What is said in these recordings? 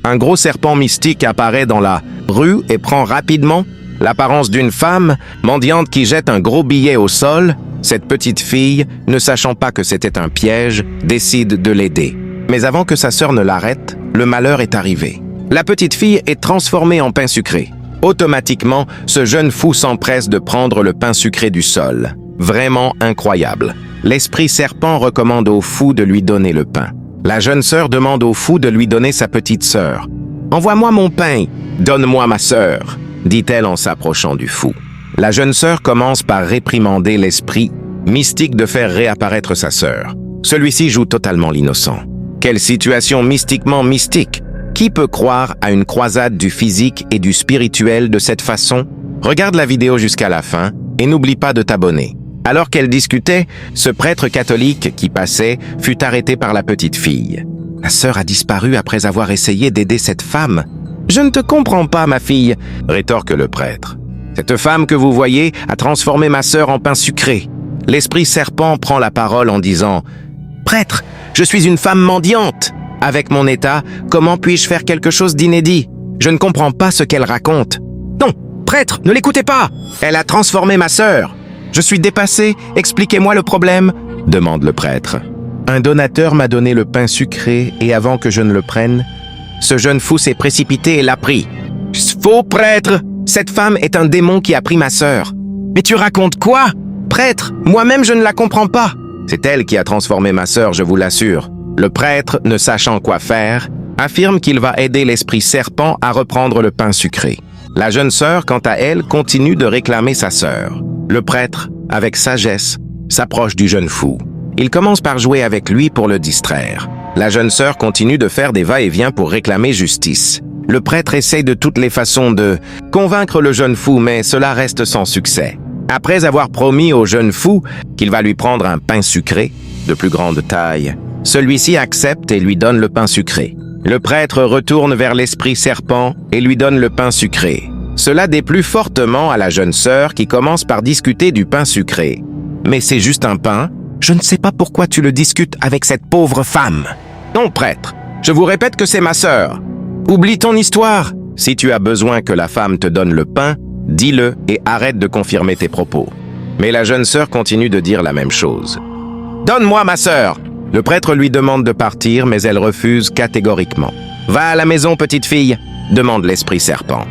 un gros serpent mystique apparaît dans la rue et prend rapidement l'apparence d'une femme mendiante qui jette un gros billet au sol. Cette petite fille, ne sachant pas que c'était un piège, décide de l'aider. Mais avant que sa sœur ne l'arrête, le malheur est arrivé. La petite fille est transformée en pain sucré. Automatiquement, ce jeune fou s'empresse de prendre le pain sucré du sol. Vraiment incroyable. L'esprit serpent recommande au fou de lui donner le pain. La jeune sœur demande au fou de lui donner sa petite sœur. « Envoie-moi mon pain, donne-moi ma sœur », dit-elle en s'approchant du fou. La jeune sœur commence par réprimander l'esprit mystique de faire réapparaître sa sœur. Celui-ci joue totalement l'innocent. Quelle situation mystiquement mystique! Qui peut croire à une croisade du physique et du spirituel de cette façon? Regarde la vidéo jusqu'à la fin et n'oublie pas de t'abonner. Alors qu'elle discutait, ce prêtre catholique qui passait fut arrêté par la petite fille. La sœur a disparu après avoir essayé d'aider cette femme. « Je ne te comprends pas, ma fille », rétorque le prêtre. « Cette femme que vous voyez a transformé ma sœur en pain sucré. » L'esprit serpent prend la parole en disant « Prêtre, je suis une femme mendiante. Avec mon état, comment puis-je faire quelque chose d'inédit? Je ne comprends pas ce qu'elle raconte. »« Non, prêtre, ne l'écoutez pas! Elle a transformé ma sœur. Je suis dépassé, expliquez-moi le problème, » demande le prêtre. « Un donateur m'a donné le pain sucré et avant que je ne le prenne, ce jeune fou s'est précipité et l'a pris. »« Faux prêtre! Cette femme est un démon qui a pris ma sœur. »« Mais tu racontes quoi? Prêtre, moi-même je ne la comprends pas. »« C'est elle qui a transformé ma sœur, je vous l'assure. » Le prêtre, ne sachant quoi faire, affirme qu'il va aider l'esprit serpent à reprendre le pain sucré. La jeune sœur, quant à elle, continue de réclamer sa sœur. Le prêtre, avec sagesse, s'approche du jeune fou. Il commence par jouer avec lui pour le distraire. La jeune sœur continue de faire des va-et-vient pour réclamer justice. Le prêtre essaye de toutes les façons de convaincre le jeune fou, mais cela reste sans succès. Après avoir promis au jeune fou qu'il va lui prendre un pain sucré de plus grande taille, celui-ci accepte et lui donne le pain sucré. Le prêtre retourne vers l'esprit serpent et lui donne le pain sucré. Cela déplut fortement à la jeune sœur qui commence par discuter du pain sucré. « Mais c'est juste un pain. Je ne sais pas pourquoi tu le discutes avec cette pauvre femme. »« Non, prêtre, je vous répète que c'est ma sœur. Oublie ton histoire. Si tu as besoin que la femme te donne le pain, dis-le et arrête de confirmer tes propos. » Mais la jeune sœur continue de dire la même chose. « Donne-moi ma sœur !» Le prêtre lui demande de partir, mais elle refuse catégoriquement. « Va à la maison, petite fille !» demande l'esprit serpent.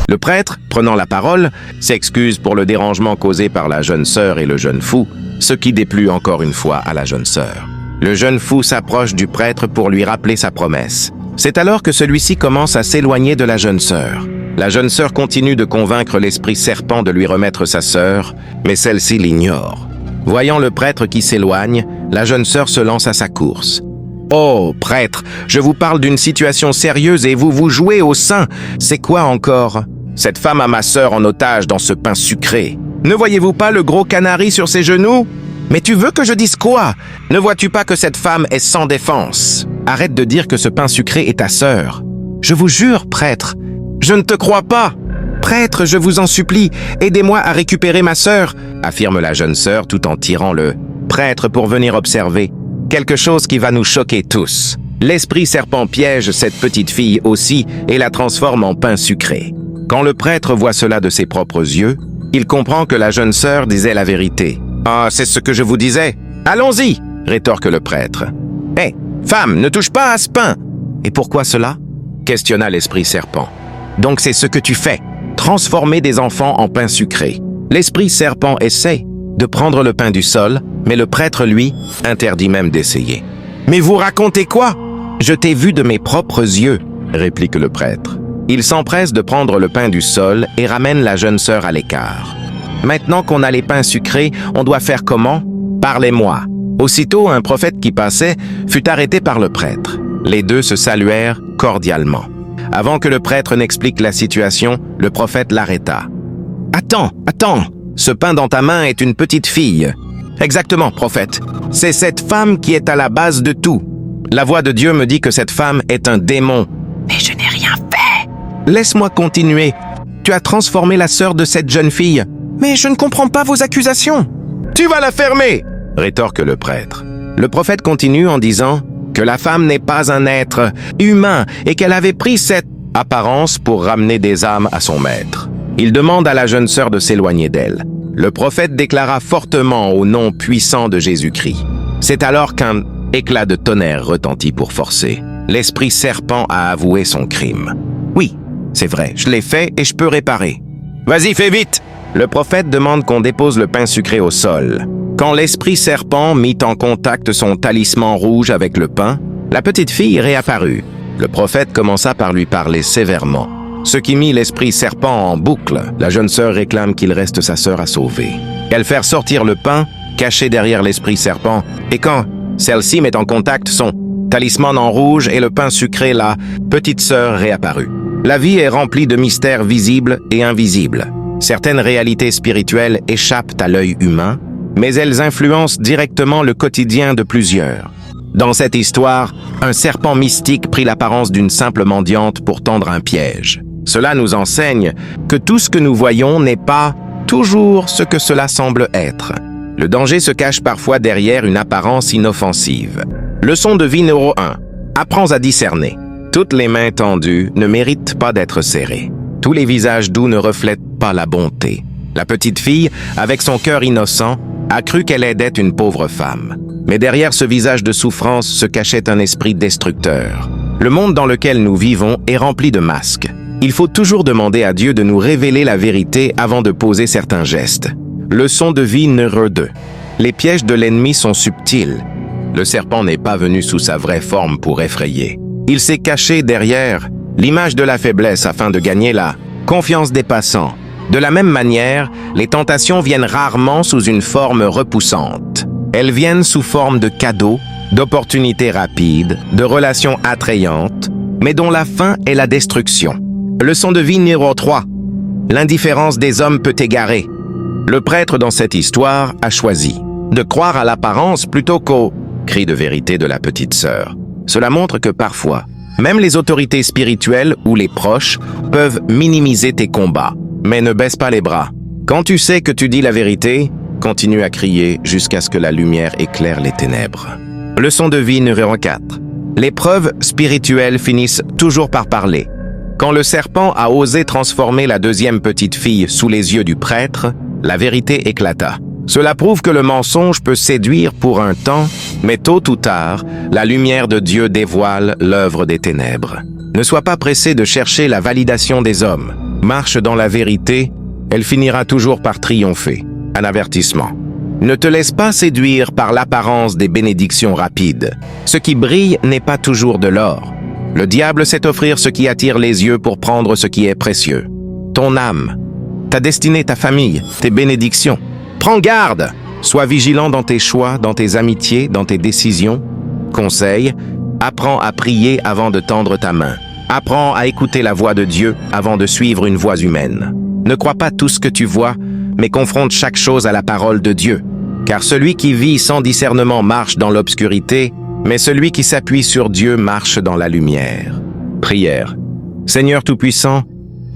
Le prêtre, prenant la parole, s'excuse pour le dérangement causé par la jeune sœur et le jeune fou, ce qui déplut encore une fois à la jeune sœur. Le jeune fou s'approche du prêtre pour lui rappeler sa promesse. C'est alors que celui-ci commence à s'éloigner de la jeune sœur. La jeune sœur continue de convaincre l'esprit serpent de lui remettre sa sœur, mais celle-ci l'ignore. Voyant le prêtre qui s'éloigne, la jeune sœur se lance à sa course. « Oh, prêtre, je vous parle d'une situation sérieuse et vous vous jouez au sein. C'est quoi encore? Cette femme a ma sœur en otage dans ce pain sucré. Ne voyez-vous pas le gros canari sur ses genoux? Mais tu veux que je dise quoi? Ne vois-tu pas que cette femme est sans défense? Arrête de dire que ce pain sucré est ta sœur. Je vous jure, prêtre, je ne te crois pas. Prêtre, je vous en supplie, aidez-moi à récupérer ma sœur, affirme la jeune sœur tout en tirant le prêtre pour venir observer. Quelque chose qui va nous choquer tous. L'esprit serpent piège cette petite fille aussi et la transforme en pain sucré. Quand le prêtre voit cela de ses propres yeux, il comprend que la jeune sœur disait la vérité. « Ah, c'est ce que je vous disais. Allons-y !» rétorque le prêtre. « Hé, femme, ne touche pas à ce pain !»« Et pourquoi cela ?» questionna l'esprit serpent. « Donc c'est ce que tu fais, transformer des enfants en pain sucré. » L'esprit serpent essaie de prendre le pain du sol, mais le prêtre, lui, interdit même d'essayer. « Mais vous racontez quoi? Je t'ai vu de mes propres yeux, » réplique le prêtre. Il s'empresse de prendre le pain du sol et ramène la jeune sœur à l'écart. « Maintenant qu'on a les pains sucrés, on doit faire comment? Parlez-moi. » Aussitôt, un prophète qui passait fut arrêté par le prêtre. Les deux se saluèrent cordialement. Avant que le prêtre n'explique la situation, le prophète l'arrêta. « Attends, ce pain dans ta main est une petite fille. » « Exactement, prophète. C'est cette femme qui est à la base de tout. La voix de Dieu me dit que cette femme est un démon. »« Mais je n'ai rien fait. »« Laisse-moi continuer. Tu as transformé la sœur de cette jeune fille. »« Mais je ne comprends pas vos accusations. »« Tu vas la fermer !» rétorque le prêtre. Le prophète continue en disant « que la femme n'est pas un être humain et qu'elle avait pris cette apparence pour ramener des âmes à son maître. Il demande à la jeune sœur de s'éloigner d'elle. Le prophète déclara fortement au nom puissant de Jésus-Christ. C'est alors qu'un éclat de tonnerre retentit pour forcer. L'esprit serpent a avoué son crime. Oui, c'est vrai, je l'ai fait et je peux réparer. Vas-y, fais vite! Le prophète demande qu'on dépose le pain sucré au sol. Quand l'esprit serpent mit en contact son talisman rouge avec le pain, la petite fille réapparut. Le prophète commença par lui parler sévèrement. Ce qui mit l'esprit serpent en boucle, la jeune sœur réclame qu'il reste sa sœur à sauver. Elle fait sortir le pain, caché derrière l'esprit serpent, et quand celle-ci met en contact son talisman en rouge et le pain sucré, la petite sœur réapparut. La vie est remplie de mystères visibles et invisibles. Certaines réalités spirituelles échappent à l'œil humain, mais elles influencent directement le quotidien de plusieurs. Dans cette histoire, un serpent mystique prit l'apparence d'une simple mendiante pour tendre un piège. Cela nous enseigne que tout ce que nous voyons n'est pas toujours ce que cela semble être. Le danger se cache parfois derrière une apparence inoffensive. Leçon de vie numéro 1. Apprends à discerner. Toutes les mains tendues ne méritent pas d'être serrées. Tous les visages doux ne reflètent pas la bonté. La petite fille, avec son cœur innocent, a cru qu'elle aidait une pauvre femme. Mais derrière ce visage de souffrance se cachait un esprit destructeur. Le monde dans lequel nous vivons est rempli de masques. Il faut toujours demander à Dieu de nous révéler la vérité avant de poser certains gestes. Leçon de vie numéro 2. Les pièges de l'ennemi sont subtils. Le serpent n'est pas venu sous sa vraie forme pour effrayer. Il s'est caché derrière l'image de la faiblesse afin de gagner la confiance des passants. De la même manière, les tentations viennent rarement sous une forme repoussante. Elles viennent sous forme de cadeaux, d'opportunités rapides, de relations attrayantes, mais dont la fin est la destruction. Leçon de vie numéro 3. L'indifférence des hommes peut égarer. Le prêtre dans cette histoire a choisi de croire à l'apparence plutôt qu'au cri de vérité de la petite sœur. Cela montre que parfois, même les autorités spirituelles ou les proches peuvent minimiser tes combats. Mais ne baisse pas les bras. Quand tu sais que tu dis la vérité, continue à crier jusqu'à ce que la lumière éclaire les ténèbres. Leçon de vie numéro 4. Les preuves spirituelles finissent toujours par parler. Quand le serpent a osé transformer la deuxième petite fille sous les yeux du prêtre, la vérité éclata. Cela prouve que le mensonge peut séduire pour un temps, mais tôt ou tard, la lumière de Dieu dévoile l'œuvre des ténèbres. Ne sois pas pressé de chercher la validation des hommes. Marche dans la vérité, elle finira toujours par triompher. Un avertissement. Ne te laisse pas séduire par l'apparence des bénédictions rapides. Ce qui brille n'est pas toujours de l'or. Le diable sait offrir ce qui attire les yeux pour prendre ce qui est précieux. Ton âme, ta destinée, ta famille, tes bénédictions. Prends garde! Sois vigilant dans tes choix, dans tes amitiés, dans tes décisions. Conseil, apprends à prier avant de tendre ta main. Apprends à écouter la voix de Dieu avant de suivre une voix humaine. Ne crois pas tout ce que tu vois, mais confronte chaque chose à la parole de Dieu. Car celui qui vit sans discernement marche dans l'obscurité, mais celui qui s'appuie sur Dieu marche dans la lumière. Prière. Seigneur Tout-Puissant,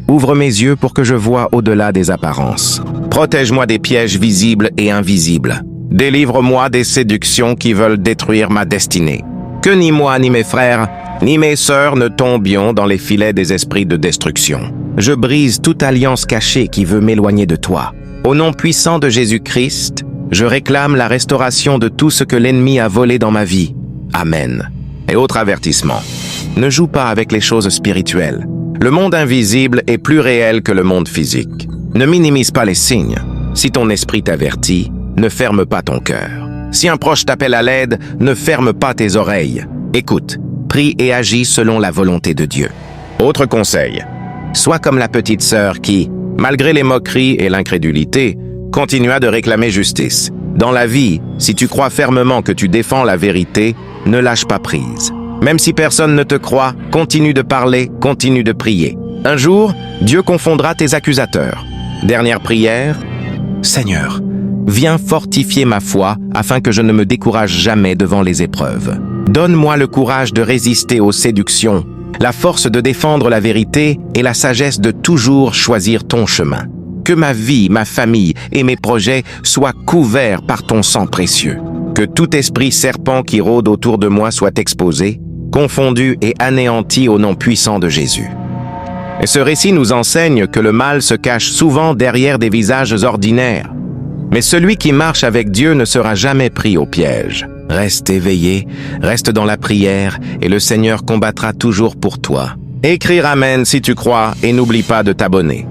ouvre mes yeux pour que je voie au-delà des apparences. Protège-moi des pièges visibles et invisibles. Délivre-moi des séductions qui veulent détruire ma destinée. Que ni moi ni mes frères, ni mes sœurs ne tombions dans les filets des esprits de destruction. Je brise toute alliance cachée qui veut m'éloigner de toi. Au nom puissant de Jésus-Christ, je réclame la restauration de tout ce que l'ennemi a volé dans ma vie. Amen. Et autre avertissement. Ne joue pas avec les choses spirituelles. Le monde invisible est plus réel que le monde physique. Ne minimise pas les signes. Si ton esprit t'avertit, ne ferme pas ton cœur. Si un proche t'appelle à l'aide, ne ferme pas tes oreilles. Écoute, prie et agis selon la volonté de Dieu. Autre conseil. Sois comme la petite sœur qui, malgré les moqueries et l'incrédulité, continua de réclamer justice. Dans la vie, si tu crois fermement que tu défends la vérité, ne lâche pas prise. Même si personne ne te croit, continue de parler, continue de prier. Un jour, Dieu confondra tes accusateurs. Dernière prière. Seigneur, viens fortifier ma foi afin que je ne me décourage jamais devant les épreuves. Donne-moi le courage de résister aux séductions, la force de défendre la vérité et la sagesse de toujours choisir ton chemin. Que ma vie, ma famille et mes projets soient couverts par ton sang précieux. Que tout esprit serpent qui rôde autour de moi soit exposé, confondu et anéanti au nom puissant de Jésus. Et ce récit nous enseigne que le mal se cache souvent derrière des visages ordinaires. Mais celui qui marche avec Dieu ne sera jamais pris au piège. Reste éveillé, reste dans la prière, et le Seigneur combattra toujours pour toi. Écris Amen si tu crois, et n'oublie pas de t'abonner.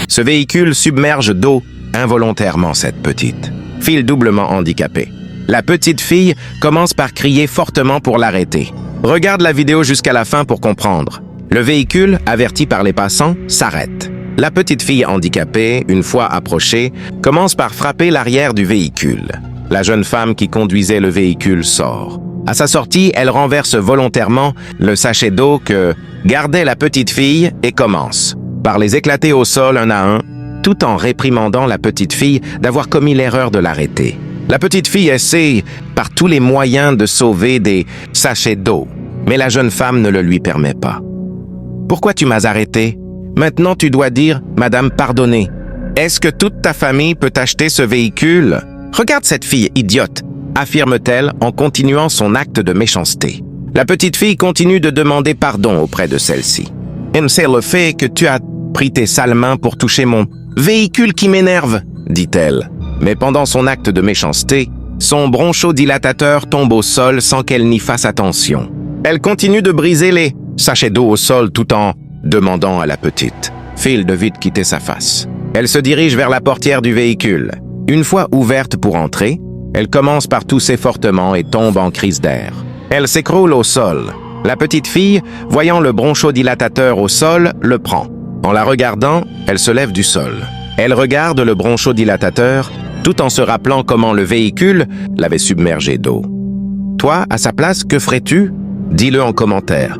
Ce véhicule submerge d'eau involontairement cette petite fille doublement handicapée. La petite fille commence par crier fortement pour l'arrêter. Regarde la vidéo jusqu'à la fin pour comprendre. Le véhicule, averti par les passants, s'arrête. La petite fille handicapée, une fois approchée, commence par frapper l'arrière du véhicule. La jeune femme qui conduisait le véhicule sort. À sa sortie, elle renverse volontairement le sachet d'eau que gardait la petite fille et commence par les éclater au sol un à un, tout en réprimandant la petite fille d'avoir commis l'erreur de l'arrêter. La petite fille essaie par tous les moyens de sauver des sachets d'eau, mais la jeune femme ne le lui permet pas. « Pourquoi tu m'as arrêté? Maintenant tu dois dire « Madame, pardonnez. Est-ce que toute ta famille peut acheter ce véhicule? Regarde cette fille idiote !» affirme-t-elle en continuant son acte de méchanceté. La petite fille continue de demander pardon auprès de celle-ci. « C'est le fait que tu as pris tes sales mains pour toucher mon véhicule qui m'énerve, » dit-elle. Mais pendant son acte de méchanceté, son bronchodilatateur tombe au sol sans qu'elle n'y fasse attention. Elle continue de briser les sachets d'eau au sol tout en demandant à la petite fille de vite quitter sa face. Elle se dirige vers la portière du véhicule. Une fois ouverte pour entrer, elle commence par tousser fortement et tombe en crise d'air. Elle s'écroule au sol. La petite fille, voyant le bronchodilatateur au sol, le prend. En la regardant, elle se lève du sol. Elle regarde le bronchodilatateur, tout en se rappelant comment le véhicule l'avait submergé d'eau. « Toi, à sa place, que ferais-tu? Dis-le en commentaire. »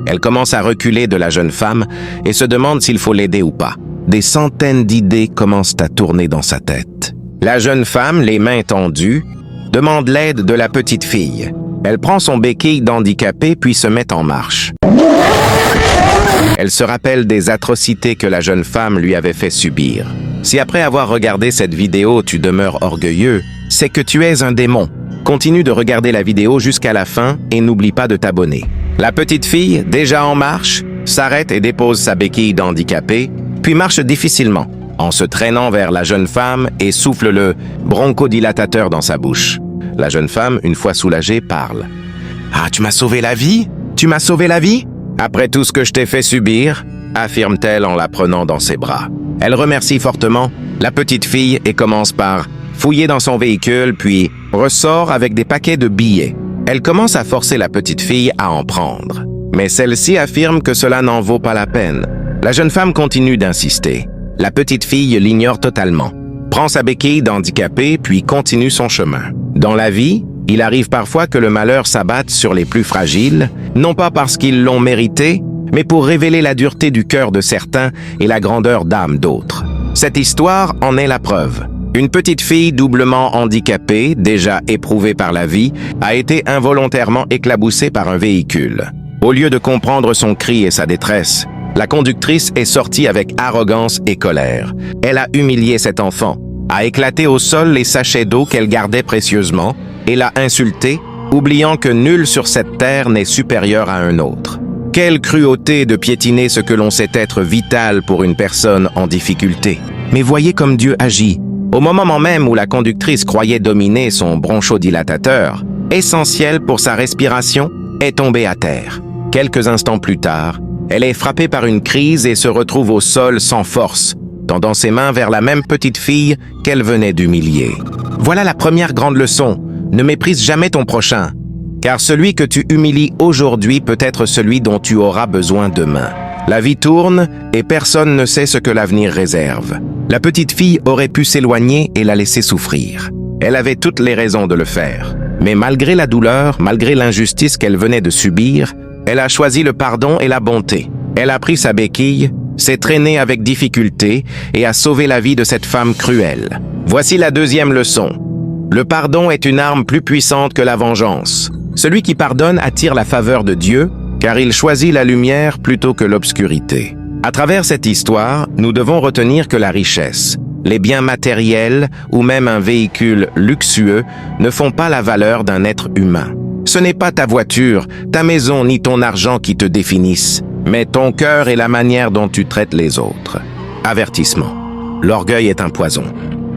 Elle commence à reculer de la jeune femme et se demande s'il faut l'aider ou pas. Des centaines d'idées commencent à tourner dans sa tête. La jeune femme, les mains tendues, demande l'aide de la petite fille. Elle prend son béquille d'handicapé puis se met en marche. Elle se rappelle des atrocités que la jeune femme lui avait fait subir. Si après avoir regardé cette vidéo, tu demeures orgueilleux, c'est que tu es un démon. Continue de regarder la vidéo jusqu'à la fin et n'oublie pas de t'abonner. La petite fille, déjà en marche, s'arrête et dépose sa béquille d'handicapé, puis marche difficilement, en se traînant vers la jeune femme et souffle le bronchodilatateur dans sa bouche. La jeune femme, une fois soulagée, parle. « Ah, tu m'as sauvé la vie? Tu m'as sauvé la vie? Après tout ce que je t'ai fait subir, affirme-t-elle en la prenant dans ses bras. Elle remercie fortement la petite fille et commence par fouiller dans son véhicule, puis ressort avec des paquets de billets. Elle commence à forcer la petite fille à en prendre. Mais celle-ci affirme que cela n'en vaut pas la peine. La jeune femme continue d'insister. La petite fille l'ignore totalement, prend sa béquille d'handicapé, puis continue son chemin. Dans la vie, il arrive parfois que le malheur s'abatte sur les plus fragiles, non pas parce qu'ils l'ont mérité, mais pour révéler la dureté du cœur de certains et la grandeur d'âme d'autres. Cette histoire en est la preuve. Une petite fille doublement handicapée, déjà éprouvée par la vie, a été involontairement éclaboussée par un véhicule. Au lieu de comprendre son cri et sa détresse, la conductrice est sortie avec arrogance et colère. Elle a humilié cet enfant, a éclaté au sol les sachets d'eau qu'elle gardait précieusement et l'a insulté, oubliant que nul sur cette terre n'est supérieur à un autre. Quelle cruauté de piétiner ce que l'on sait être vital pour une personne en difficulté. Mais voyez comme Dieu agit. Au moment même où la conductrice croyait dominer son bronchodilatateur, essentiel pour sa respiration, est tombée à terre. Quelques instants plus tard, elle est frappée par une crise et se retrouve au sol sans force, tendant ses mains vers la même petite fille qu'elle venait d'humilier. Voilà la première grande leçon. Ne méprise jamais ton prochain, car celui que tu humilies aujourd'hui peut être celui dont tu auras besoin demain. La vie tourne et personne ne sait ce que l'avenir réserve. La petite fille aurait pu s'éloigner et la laisser souffrir. Elle avait toutes les raisons de le faire. Mais malgré la douleur, malgré l'injustice qu'elle venait de subir, elle a choisi le pardon et la bonté. Elle a pris sa béquille, s'est traînée avec difficulté et a sauvé la vie de cette femme cruelle. Voici la deuxième leçon. Le pardon est une arme plus puissante que la vengeance. Celui qui pardonne attire la faveur de Dieu, car il choisit la lumière plutôt que l'obscurité. À travers cette histoire, nous devons retenir que la richesse, les biens matériels ou même un véhicule luxueux ne font pas la valeur d'un être humain. Ce n'est pas ta voiture, ta maison ni ton argent qui te définissent, mais ton cœur et la manière dont tu traites les autres. Avertissement. L'orgueil est un poison.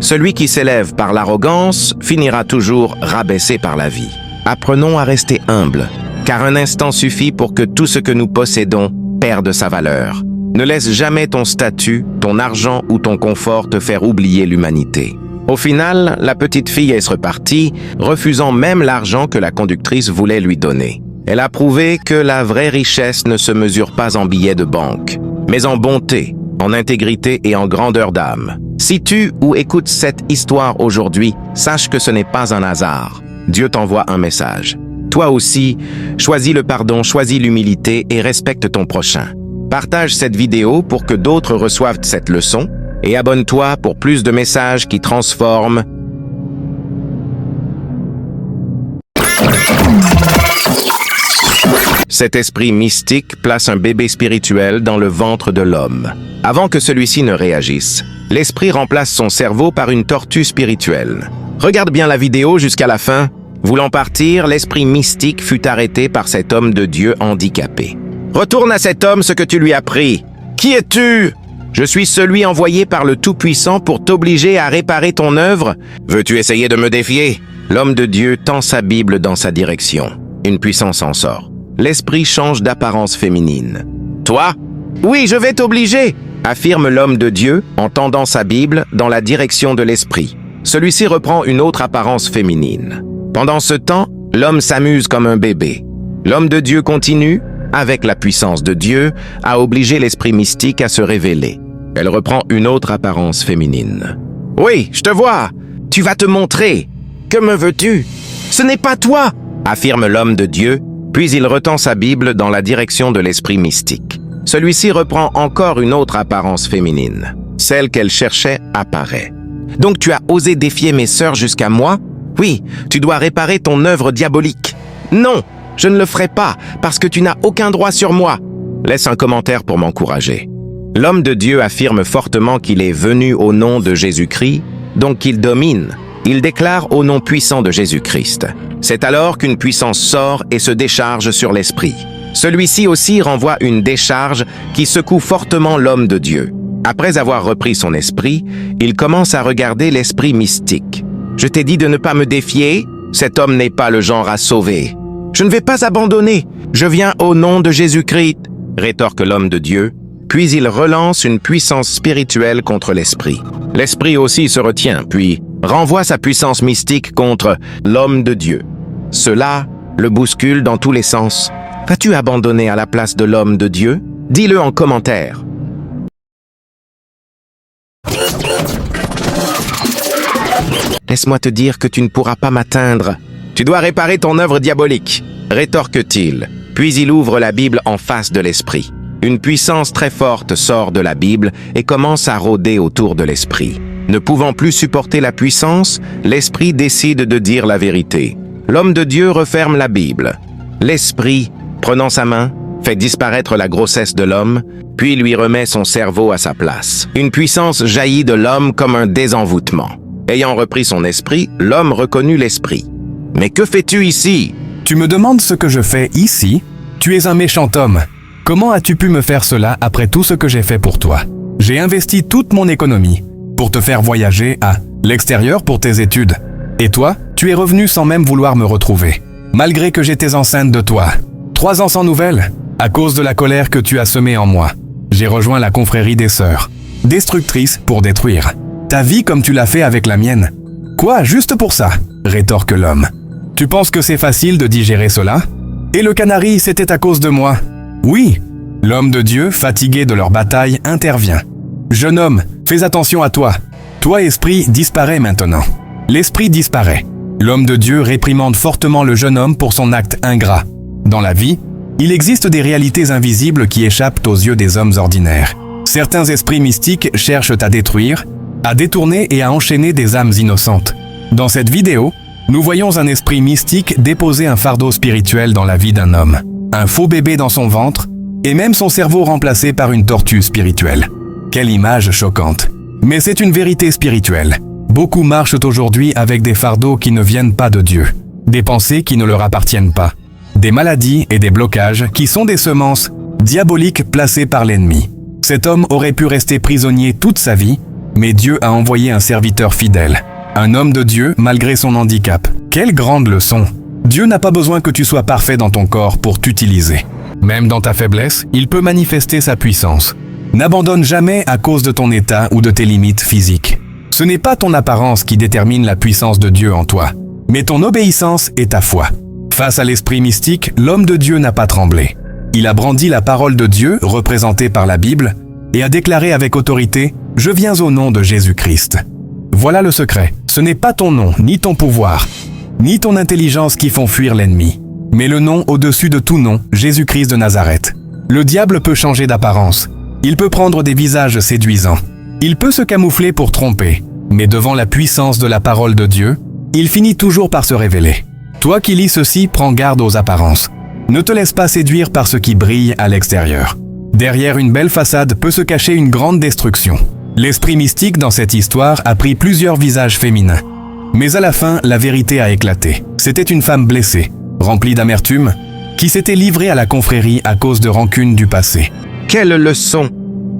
Celui qui s'élève par l'arrogance finira toujours rabaissé par la vie. Apprenons à rester humbles, car un instant suffit pour que tout ce que nous possédons perde sa valeur. Ne laisse jamais ton statut, ton argent ou ton confort te faire oublier l'humanité. Au final, la petite fille est repartie, refusant même l'argent que la conductrice voulait lui donner. Elle a prouvé que la vraie richesse ne se mesure pas en billets de banque, mais en bonté, en intégrité et en grandeur d'âme. Si tu ou écoutes cette histoire aujourd'hui, sache que ce n'est pas un hasard. Dieu t'envoie un message. Toi aussi, choisis le pardon, choisis l'humilité et respecte ton prochain. Partage cette vidéo pour que d'autres reçoivent cette leçon et abonne-toi pour plus de messages qui transforment. Cet esprit mystique place un bébé spirituel dans le ventre de l'homme. Avant que celui-ci ne réagisse, l'esprit remplace son cerveau par une tortue spirituelle. Regarde bien la vidéo jusqu'à la fin. Voulant partir, l'esprit mystique fut arrêté par cet homme de Dieu handicapé. Retourne à cet homme ce que tu lui as pris. Qui es-tu? Je suis celui envoyé par le Tout-Puissant pour t'obliger à réparer ton œuvre. Veux-tu essayer de me défier? L'homme de Dieu tend sa Bible dans sa direction. Une puissance en sort. L'esprit change d'apparence féminine. Toi? Oui, je vais t'obliger, affirme l'homme de Dieu en tendant sa Bible dans la direction de l'esprit. Celui-ci reprend une autre apparence féminine. Pendant ce temps, l'homme s'amuse comme un bébé. L'homme de Dieu continue, avec la puissance de Dieu, à obliger l'esprit mystique à se révéler. Elle reprend une autre apparence féminine. Oui, je te vois. Tu vas te montrer. Que me veux-tu? Ce n'est pas toi, affirme l'homme de Dieu, puis il retend sa Bible dans la direction de l'esprit mystique. Celui-ci reprend encore une autre apparence féminine. Celle qu'elle cherchait apparaît. Donc tu as osé défier mes sœurs jusqu'à moi? Oui, tu dois réparer ton œuvre diabolique. Non, je ne le ferai pas, parce que tu n'as aucun droit sur moi. Laisse un commentaire pour m'encourager. L'homme de Dieu affirme fortement qu'il est venu au nom de Jésus-Christ, donc qu'il domine. Il déclare au nom puissant de Jésus-Christ. C'est alors qu'une puissance sort et se décharge sur l'esprit. Celui-ci aussi renvoie une décharge qui secoue fortement l'homme de Dieu. Après avoir repris son esprit, il commence à regarder l'esprit mystique. Je t'ai dit de ne pas me défier, cet homme n'est pas le genre à sauver. Je ne vais pas abandonner, je viens au nom de Jésus-Christ, rétorque l'homme de Dieu, puis il relance une puissance spirituelle contre l'esprit. L'esprit aussi se retient, puis renvoie sa puissance mystique contre l'homme de Dieu. Cela le bouscule dans tous les sens. Vas-tu abandonner à la place de l'homme de Dieu? Dis-le en commentaire. Laisse-moi te dire que tu ne pourras pas m'atteindre. Tu dois réparer ton œuvre diabolique, rétorque-t-il. Puis il ouvre la Bible en face de l'esprit. Une puissance très forte sort de la Bible et commence à rôder autour de l'esprit. Ne pouvant plus supporter la puissance, l'esprit décide de dire la vérité. L'homme de Dieu referme la Bible. L'esprit, prenant sa main, fait disparaître la grossesse de l'homme, puis lui remet son cerveau à sa place. Une puissance jaillit de l'homme comme un désenvoûtement. Ayant repris son esprit, l'homme reconnut l'esprit. « Mais que fais-tu ici? » Tu me demandes ce que je fais ici? Tu es un méchant homme. Comment as-tu pu me faire cela après tout ce que j'ai fait pour toi? J'ai investi toute mon économie pour te faire voyager à l'extérieur pour tes études. Et toi, tu es revenu sans même vouloir me retrouver, malgré que j'étais enceinte de toi. 3 ans sans nouvelles, à cause de la colère que tu as semée en moi. J'ai rejoint la confrérie des sœurs, destructrice pour détruire ta vie comme tu l'as fait avec la mienne. Quoi, juste pour ça? Rétorque l'homme. Tu penses que c'est facile de digérer cela? Et le canari, c'était à cause de moi. Oui, l'homme de Dieu, fatigué de leur bataille, intervient. Jeune homme, fais attention à toi. Toi, esprit, disparaît maintenant. L'esprit disparaît. L'homme de Dieu réprimande fortement le jeune homme pour son acte ingrat. Dans la vie, il existe des réalités invisibles qui échappent aux yeux des hommes ordinaires. Certains esprits mystiques cherchent à détruire, à détourner et à enchaîner des âmes innocentes. Dans cette vidéo, nous voyons un esprit mystique déposer un fardeau spirituel dans la vie d'un homme, un faux bébé dans son ventre, et même son cerveau remplacé par une tortue spirituelle. Quelle image choquante! Mais c'est une vérité spirituelle. Beaucoup marchent aujourd'hui avec des fardeaux qui ne viennent pas de Dieu, des pensées qui ne leur appartiennent pas, des maladies et des blocages qui sont des semences diaboliques placées par l'ennemi. Cet homme aurait pu rester prisonnier toute sa vie, mais Dieu a envoyé un serviteur fidèle, un homme de Dieu malgré son handicap. Quelle grande leçon! Dieu n'a pas besoin que tu sois parfait dans ton corps pour t'utiliser. Même dans ta faiblesse, il peut manifester sa puissance. N'abandonne jamais à cause de ton état ou de tes limites physiques. Ce n'est pas ton apparence qui détermine la puissance de Dieu en toi, mais ton obéissance et ta foi. Face à l'esprit mystique, l'homme de Dieu n'a pas tremblé. Il a brandi la parole de Dieu, représentée par la Bible, et a déclaré avec autorité « Je viens au nom de Jésus-Christ ». Voilà le secret. Ce n'est pas ton nom, ni ton pouvoir, ni ton intelligence qui font fuir l'ennemi, mais le nom au-dessus de tout nom, Jésus-Christ de Nazareth. Le diable peut changer d'apparence. Il peut prendre des visages séduisants. Il peut se camoufler pour tromper, mais devant la puissance de la parole de Dieu, il finit toujours par se révéler. Toi qui lis ceci, prends garde aux apparences. Ne te laisse pas séduire par ce qui brille à l'extérieur. Derrière une belle façade peut se cacher une grande destruction. L'esprit mystique dans cette histoire a pris plusieurs visages féminins. Mais à la fin, la vérité a éclaté. C'était une femme blessée, remplie d'amertume, qui s'était livrée à la confrérie à cause de rancune du passé. Quelle leçon!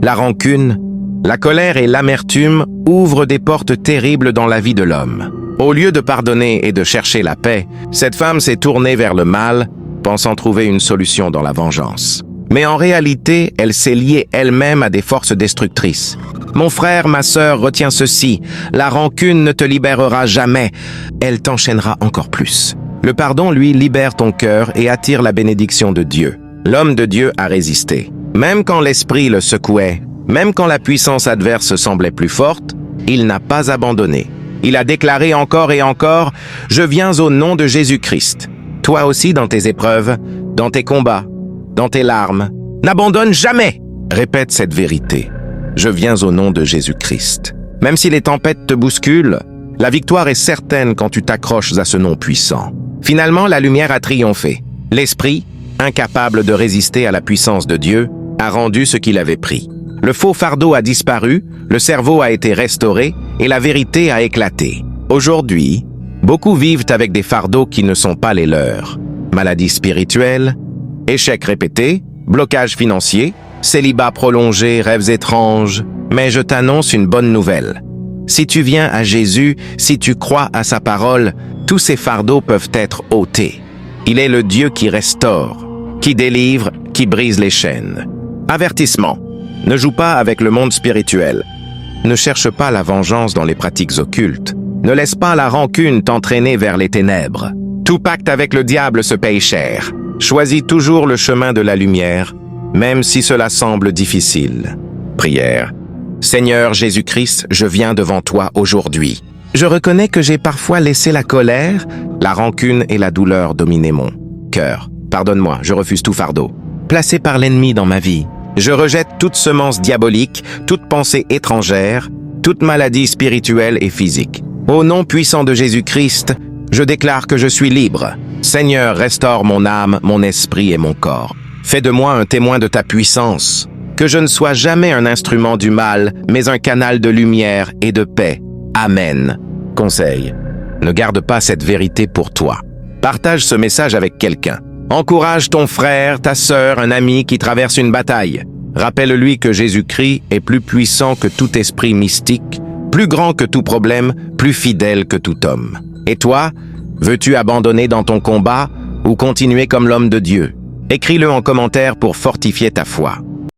La rancune, la colère et l'amertume ouvrent des portes terribles dans la vie de l'homme. Au lieu de pardonner et de chercher la paix, cette femme s'est tournée vers le mal, pensant trouver une solution dans la vengeance. Mais en réalité, elle s'est liée elle-même à des forces destructrices. Mon frère, ma sœur, retiens ceci, la rancune ne te libérera jamais, elle t'enchaînera encore plus. Le pardon, lui, libère ton cœur et attire la bénédiction de Dieu. L'homme de Dieu a résisté. Même quand l'esprit le secouait, même quand la puissance adverse semblait plus forte, il n'a pas abandonné. Il a déclaré encore et encore « Je viens au nom de Jésus-Christ ». Toi aussi dans tes épreuves, dans tes combats, dans tes larmes, n'abandonne jamais. Répète cette vérité. Je viens au nom de Jésus-Christ. Même si les tempêtes te bousculent, la victoire est certaine quand tu t'accroches à ce nom puissant. Finalement, la lumière a triomphé. L'esprit, incapable de résister à la puissance de Dieu, a rendu ce qu'il avait pris. Le faux fardeau a disparu, le cerveau a été restauré et la vérité a éclaté. Aujourd'hui, beaucoup vivent avec des fardeaux qui ne sont pas les leurs. Maladies spirituelles, échecs répétés, blocages financiers, célibat prolongé, rêves étranges. Mais je t'annonce une bonne nouvelle. Si tu viens à Jésus, si tu crois à sa parole, tous ces fardeaux peuvent être ôtés. Il est le Dieu qui restaure, qui délivre, qui brise les chaînes. Avertissement. Ne joue pas avec le monde spirituel. Ne cherche pas la vengeance dans les pratiques occultes. Ne laisse pas la rancune t'entraîner vers les ténèbres. Tout pacte avec le diable se paye cher. Choisis toujours le chemin de la lumière, même si cela semble difficile. Prière. Seigneur Jésus-Christ, je viens devant toi aujourd'hui. Je reconnais que j'ai parfois laissé la colère, la rancune et la douleur dominer mon cœur. Pardonne-moi, je refuse tout fardeau placé par l'ennemi dans ma vie. Je rejette toute semence diabolique, toute pensée étrangère, toute maladie spirituelle et physique. Au nom puissant de Jésus-Christ, je déclare que je suis libre. Seigneur, restaure mon âme, mon esprit et mon corps. Fais de moi un témoin de ta puissance. Que je ne sois jamais un instrument du mal, mais un canal de lumière et de paix. Amen. Conseil. Ne garde pas cette vérité pour toi. Partage ce message avec quelqu'un. Encourage ton frère, ta sœur, un ami qui traverse une bataille. Rappelle-lui que Jésus-Christ est plus puissant que tout esprit mystique, plus grand que tout problème, plus fidèle que tout homme. Et toi, veux-tu abandonner dans ton combat ou continuer comme l'homme de Dieu? Écris-le en commentaire pour fortifier ta foi.